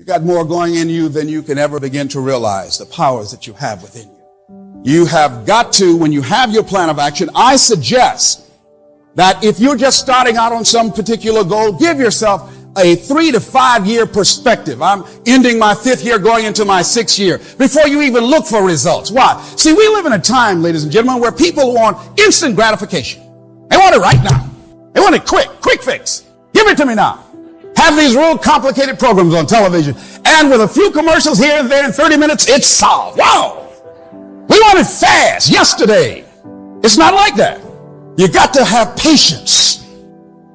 You got more going in you than you can ever begin to realize, the powers that you have within you. You have got to, when you have your plan of action, I suggest that if you're just starting out on some particular goal, give yourself a 3 to 5 year perspective. I'm ending my 5th year, going into my 6th year, before you even look for results. Why? See, we live in a time, ladies and gentlemen, where people want instant gratification. They want it right now. They want it quick fix. Give it to me now. Have these real complicated programs on television, and with a few commercials here and there in 30 minutes, it's solved. Wow! We want it fast, yesterday. It's not like that. You got to have patience.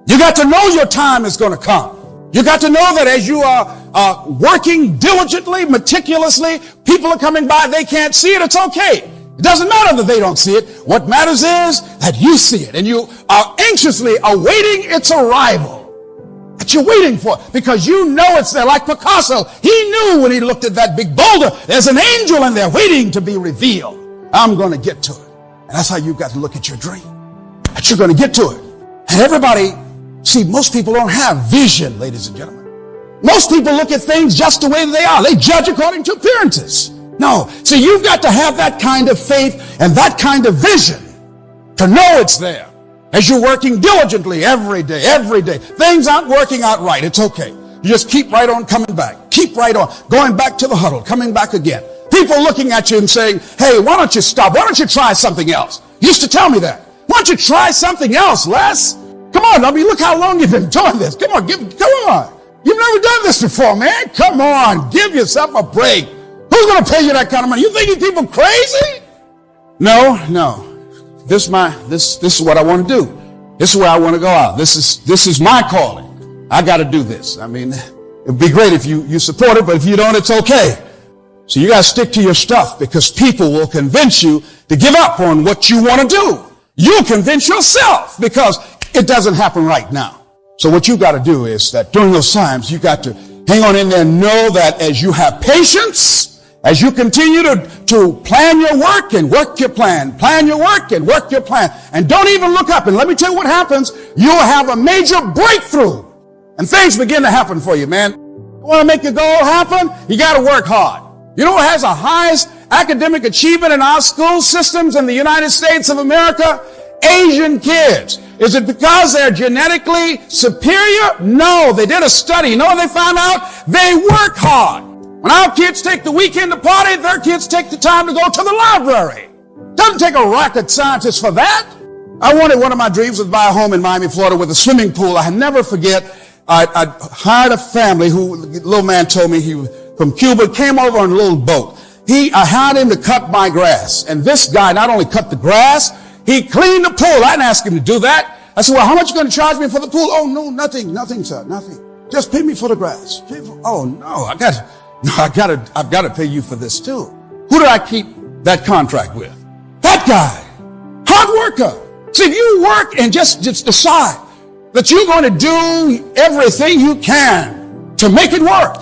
You got to know your time is going to come. You got to know that as you are working diligently, meticulously, people are coming by, they can't see it, it's okay. It doesn't matter that they don't see it. What matters is that you see it, and you are anxiously awaiting its arrival. That you're waiting for, because you know it's there. Like Picasso, he knew when he looked at that big boulder, there's an angel in there waiting to be revealed. I'm going to get to it. And that's how you've got to look at your dream, that you're going to get to it. And everybody, see, most people don't have vision, ladies and gentlemen. Most people look at things just the way they are. They judge according to appearances. No, see, you've got to have that kind of faith and that kind of vision to know it's there. As you're working diligently every day, things aren't working out right. It's okay. You just keep right on coming back. Keep right on going back to the huddle, coming back again. People looking at you and saying, hey, why don't you stop? Why don't you try something else? You used to tell me that. Why don't you try something else, Les? Come on, I mean, look how long you've been doing this. Come on, come on. You've never done this before, man. Come on, give yourself a break. Who's going to pay you that kind of money? You think these people crazy? No. This is what I want to do. This is where I want to go out. This is my calling. I got to do this. I mean, it'd be great if you support it, but if you don't, it's okay. So you got to stick to your stuff, because people will convince you to give up on what you want to do. You'll convince yourself, because it doesn't happen right now. So what you got to do is that during those times, you got to hang on in there and know that as you have patience, as you continue to plan your work and work your plan, plan your work and work your plan, and don't even look up. And let me tell you what happens. You'll have a major breakthrough, and things begin to happen for you, man. You want to make your goal happen? You got to work hard. You know what has the highest academic achievement in our school systems in the United States of America? Asian kids. Is it because they're genetically superior? No, they did a study. You know what they found out? They work hard. When our kids take the weekend to party, their kids take the time to go to the library. Doesn't take a rocket scientist for that. One of my dreams was to buy a home in Miami, Florida with a swimming pool. I never forget, I hired a family who, the little man told me he was from Cuba, came over on a little boat. I hired him to cut my grass. And this guy not only cut the grass, he cleaned the pool. I didn't ask him to do that. I said, well, how much are you going to charge me for the pool? Oh, no, nothing, sir, nothing. Just pay me for the grass. Oh, no, I've got to pay you for this too. Who did I keep that contract with? That guy. Hard worker. See, if you work and just decide that you're going to do everything you can to make it work.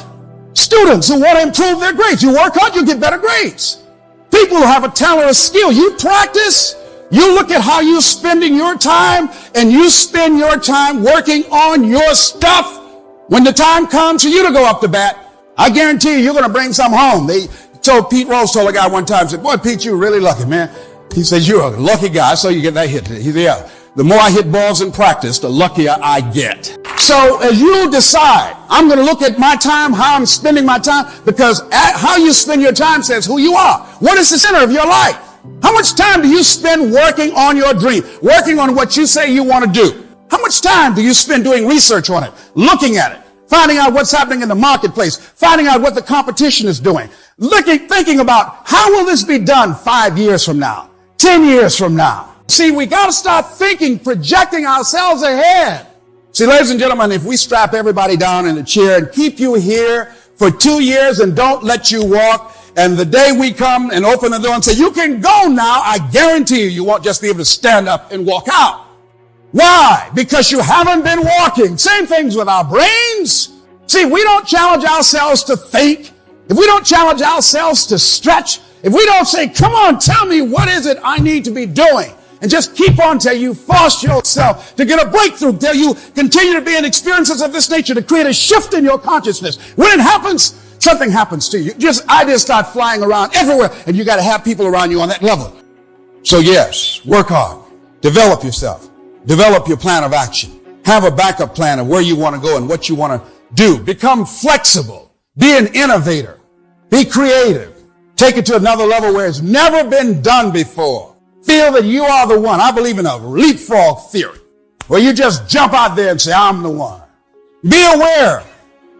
Students who want to improve their grades, you work hard, you get better grades. People who have a talent or skill, you practice, you look at how you're spending your time, and you spend your time working on your stuff. When the time comes for you to go up to bat, I guarantee you're going to bring some home. Pete Rose told a guy one time, said, boy, Pete, you're really lucky, man. He says, you're a lucky guy, so you get that hit. Yeah. The more I hit balls in practice, the luckier I get. So as you decide, I'm going to look at my time, how I'm spending my time, because how you spend your time says who you are. What is the center of your life? How much time do you spend working on your dream, working on what you say you want to do? How much time do you spend doing research on it, looking at it, finding out what's happening in the marketplace, finding out what the competition is doing, thinking about how will this be done 5 years from now, 10 years from now? See, we got to start thinking, projecting ourselves ahead. See, ladies and gentlemen, if we strap everybody down in a chair and keep you here for 2 years and don't let you walk, and the day we come and open the door and say, you can go now, I guarantee you won't just be able to stand up and walk out. Why? Because you haven't been walking. Same things with our brains. See, we don't challenge ourselves to think. If we don't challenge ourselves to stretch, if we don't say, come on, tell me what is it I need to be doing, and just keep on till you force yourself to get a breakthrough, till you continue to be in experiences of this nature, to create a shift in your consciousness. When it happens, something happens to you. Ideas start flying around everywhere, and you got to have people around you on that level. So yes, work hard. Develop yourself. Develop your plan of action. Have a backup plan of where you want to go and what you want to do. Become flexible. Be an innovator. Be creative. Take it to another level where it's never been done before. Feel that you are the one. I believe in a leapfrog theory, where you just jump out there and say, I'm the one. Be aware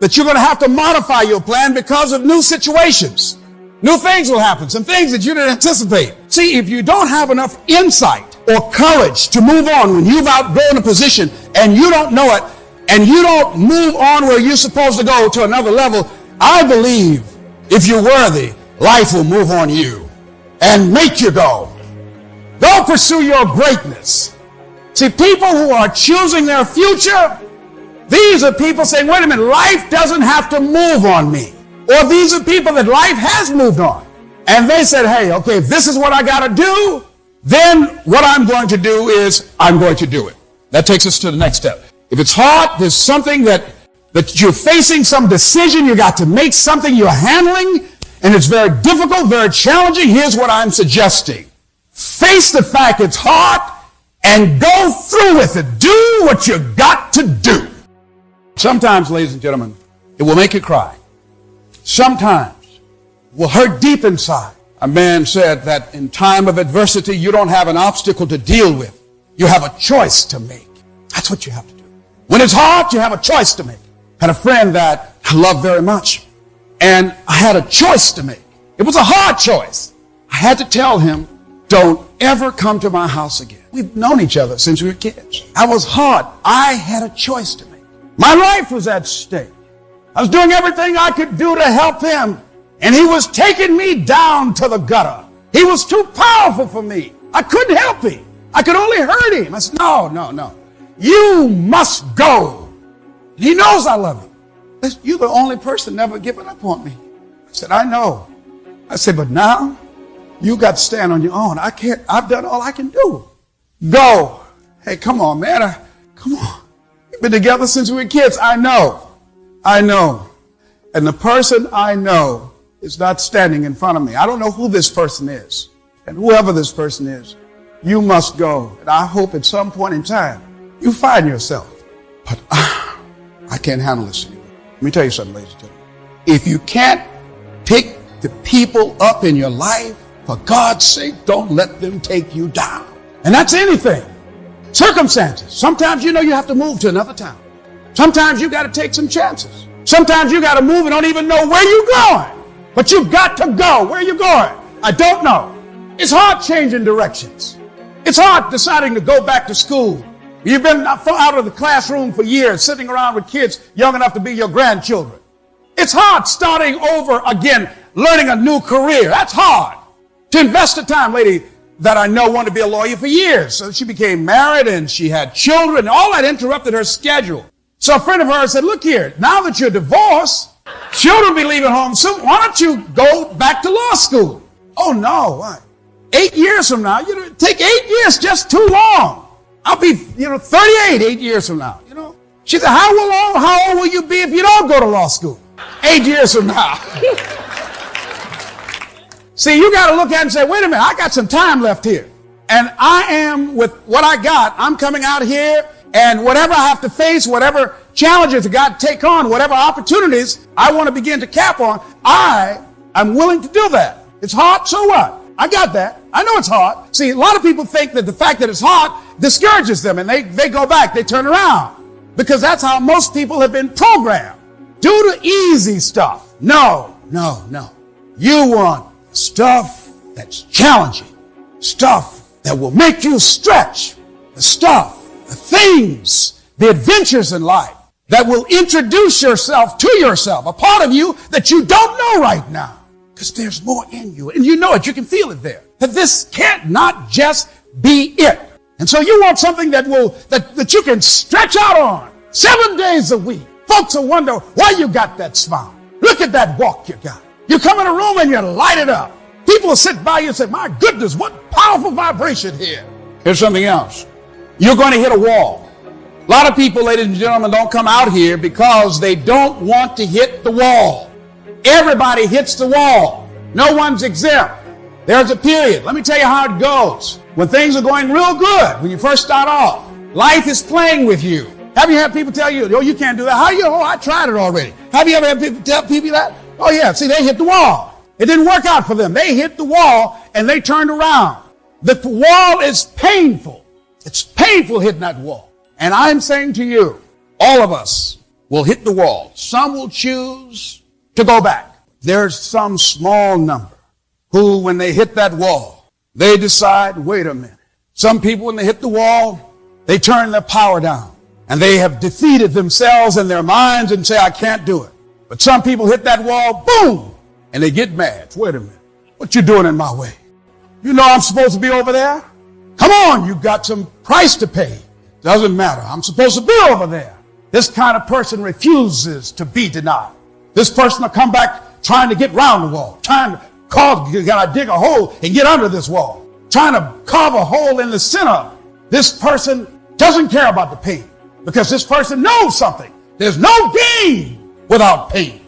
that you're going to have to modify your plan because of new situations. New things will happen, some things that you didn't anticipate. See, if you don't have enough insight or courage to move on when you've outgrown a position and you don't know it, and you don't move on where you're supposed to go to another level, I believe if you're worthy, life will move on you and make you go. Go pursue your greatness. See, people who are choosing their future, these are people saying, wait a minute, life doesn't have to move on me. Or these are people that life has moved on. And they said, hey, okay, if this is what I got to do, then what I'm going to do is I'm going to do it. That takes us to the next step. If it's hard, there's something that you're facing, some decision, you got to make something you're handling, and it's very difficult, very challenging. Here's what I'm suggesting. Face the fact it's hard and go through with it. Do what you got to do. Sometimes, ladies and gentlemen, it will make you cry. Sometimes it will hurt deep inside. A man said that in time of adversity, you don't have an obstacle to deal with. You have a choice to make. That's what you have to do. When it's hard, you have a choice to make. I had a friend that I love very much, and I had a choice to make. It was a hard choice. I had to tell him, don't ever come to my house again. We've known each other since we were kids. I was hard. I had a choice to make. My life was at stake. I was doing everything I could do to help him, and he was taking me down to the gutter. He was too powerful for me. I couldn't help him. I could only hurt him. I said, no. You must go. He knows I love him. You're the only person never given up on me. I said, I know. I said, but now you got to stand on your own. I can't. I've done all I can do. Go. Hey, come on, man. Come on. We've been together since we were kids. I know. And the person I know is not standing in front of me. I don't know who this person is. And whoever this person is, you must go. And I hope at some point in time, you find yourself. But I can't handle this anymore. Let me tell you something, ladies and gentlemen. If you can't pick the people up in your life, for God's sake, don't let them take you down. And that's anything. Circumstances. Sometimes you have to move to another town. Sometimes you got to take some chances. Sometimes you got to move and don't even know where you're going. But you got to go. Where are you going? I don't know. It's hard changing directions. It's hard deciding to go back to school. You've been out of the classroom for years, sitting around with kids young enough to be your grandchildren. It's hard starting over again, learning a new career. That's hard. To invest the time, lady that I know wanted to be a lawyer for years. So she became married and she had children. All that interrupted her schedule. So a friend of hers said, look here, now that you're divorced, children will be leaving home soon. Why don't you go back to law school? Oh, no. Why? 8 years from now, take 8 years, just too long. I'll be, 38 8 years from now, She said, how old will you be if you don't go to law school? 8 years from now. See, you got to look at it and say, wait a minute, I got some time left here. And I am, with what I got, I'm coming out here, and whatever I have to face, whatever challenges I got to take on, whatever opportunities I want to begin to cap on, I'm willing to do that. It's hard, so what? I got that. I know it's hard. See, a lot of people think that the fact that it's hard discourages them, and they go back, they turn around. Because that's how most people have been programmed. Do the easy stuff. No. You want stuff that's challenging. Stuff that will make you stretch. The things, the adventures in life that will introduce yourself to yourself, a part of you that you don't know right now. Because there's more in you, and you know it, you can feel it there. That this can't not just be it. And so you want something that you can stretch out on 7 days a week. Folks will wonder why you got that smile. Look at that walk you got. You come in a room and you light it up. People will sit by you and say, my goodness, what powerful vibration here. Here's something else. You're going to hit a wall. A lot of people, ladies and gentlemen, don't come out here because they don't want to hit the wall. Everybody hits the wall. No one's exempt. There's a period. Let me tell you how it goes. When things are going real good, when you first start off, life is playing with you. Have you had people tell you, oh, you can't do that? How you? Oh, I tried it already. Have you ever had people tell people that? Oh, yeah. See, they hit the wall. It didn't work out for them. They hit the wall and they turned around. The wall is painful. It's painful hitting that wall. And I'm saying to you, all of us will hit the wall. Some will choose to go back. There's some small number who, when they hit that wall, they decide, wait a minute. Some people, when they hit the wall, they turn their power down and they have defeated themselves and their minds and say, I can't do it. But some people hit that wall, boom, and they get mad. Wait a minute. What you doing in my way? You know I'm supposed to be over there? Come on, you got some price to pay. Doesn't matter. I'm supposed to be over there. This kind of person refuses to be denied. This person will come back trying to get round the wall, trying to you gotta dig a hole and get under this wall, trying to carve a hole in the center. This person doesn't care about the pain because this person knows something. There's no gain without pain.